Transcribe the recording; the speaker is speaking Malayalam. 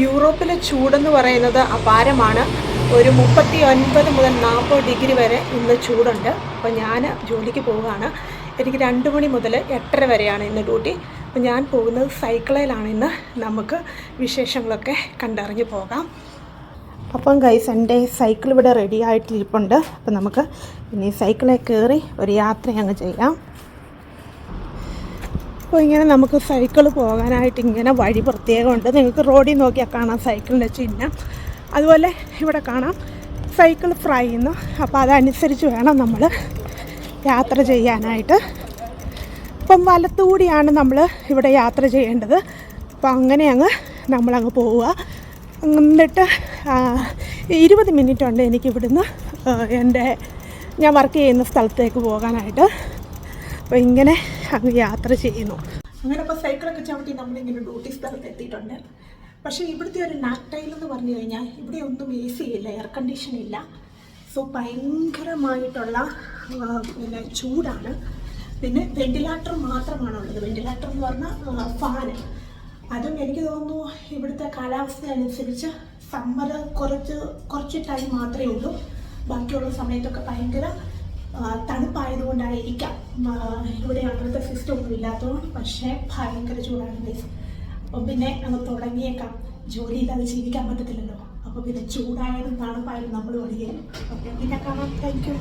യൂറോപ്പിലെ ചൂടെന്ന് പറയുന്നത് അപാരമാണ്. ഒരു 39 മുതൽ 40 ഡിഗ്രി വരെ ഇന്ന് ചൂടുണ്ട്. അപ്പോൾ ഞാൻ ജോലിക്ക് പോവുകയാണ്. എനിക്ക് 2 മണി മുതൽ 8:30 വരെയാണ് ഇന്ന് ഡ്യൂട്ടി. അപ്പോൾ ഞാൻ പോകുന്നത് സൈക്കിളിലാണ്. ഇന്ന് നമുക്ക് വിശേഷങ്ങളൊക്കെ കണ്ടറിഞ്ഞ് പോകാം. അപ്പം ഗൈസ്, എൻ്റെ സൈക്കിൾ ഇവിടെ റെഡി ആയിട്ടിരിപ്പുണ്ട്. അപ്പം നമുക്ക് ഇനി സൈക്കിളിൽ കയറി ഒരു യാത്ര അങ്ങ് ചെയ്യാം. അപ്പോൾ ഇങ്ങനെ നമുക്ക് സൈക്കിൾ പോകാനായിട്ട് ഇങ്ങനെ വഴി പ്രത്യേകമുണ്ട്. നിങ്ങൾക്ക് റോഡിൽ നോക്കിയാൽ കാണാം സൈക്കിളിൻ്റെ ചിഹ്നം. അതുപോലെ ഇവിടെ കാണാം സൈക്കിൾ ഫ്രൈ എന്ന്. അപ്പോൾ അതനുസരിച്ച് വേണം നമ്മൾ യാത്ര ചെയ്യാനായിട്ട്. അപ്പം വലത്തുകൂടിയാണ് നമ്മൾ ഇവിടെ യാത്ര ചെയ്യേണ്ടത്. അപ്പോൾ അങ്ങനെ നമ്മളങ്ങ് പോവുക. എന്നിട്ട് 20 മിനിറ്റ് ഉണ്ട് എനിക്കിവിടുന്ന് ഞാൻ വർക്ക് ചെയ്യുന്ന സ്ഥലത്തേക്ക് പോകാനായിട്ട്. അപ്പോൾ ഇങ്ങനെ അങ്ങ് യാത്ര ചെയ്യുന്നു. അങ്ങനെ ഇപ്പോൾ സൈക്കിളൊക്കെ ചവിട്ടി നമ്മളിങ്ങനെ ഡ്യൂട്ടി സ്ഥലത്ത് എത്തിയിട്ടുണ്ട്. പക്ഷേ ഇവിടുത്തെ ഒരു നാക്ടൈൽ എന്ന് പറഞ്ഞു കഴിഞ്ഞാൽ ഇവിടെ ഒന്നും AC ഇല്ല, എയർ കണ്ടീഷൻ ഇല്ല. സോ ഭയങ്കരമായിട്ടുള്ള പിന്നെ ചൂടാണ്. പിന്നെ വെന്റിലേറ്റർ മാത്രമാണുള്ളത്. വെന്റിലേറ്റർ എന്ന് പറഞ്ഞാൽ ഫാന്. അതും എനിക്ക് തോന്നുന്നു ഇവിടുത്തെ കാലാവസ്ഥ അനുസരിച്ച് സമ്മർ കുറച്ച് ടൈം മാത്രമേ ഉള്ളൂ. ബാക്കിയുള്ള സമയത്തൊക്കെ ഭയങ്കര തണുപ്പായതുകൊണ്ടായിരിക്കാം ഇവിടെ അങ്ങനത്തെ സിസ്റ്റം ഒന്നും ഇല്ലാത്തതുകൊണ്ട്. പക്ഷേ ഭയങ്കര ചൂടാണ്. അപ്പം പിന്നെ അങ്ങ് തുടങ്ങിയേക്കാം. ജോലിയില്ലാതെ ജീവിക്കാൻ പറ്റത്തില്ലല്ലോ. അപ്പോൾ പിന്നെ ചൂടായാലും തണുപ്പായാലും നമ്മൾ ഓടിക്കും. ഓക്കെ, പിന്നെ കാണാം. Thank you.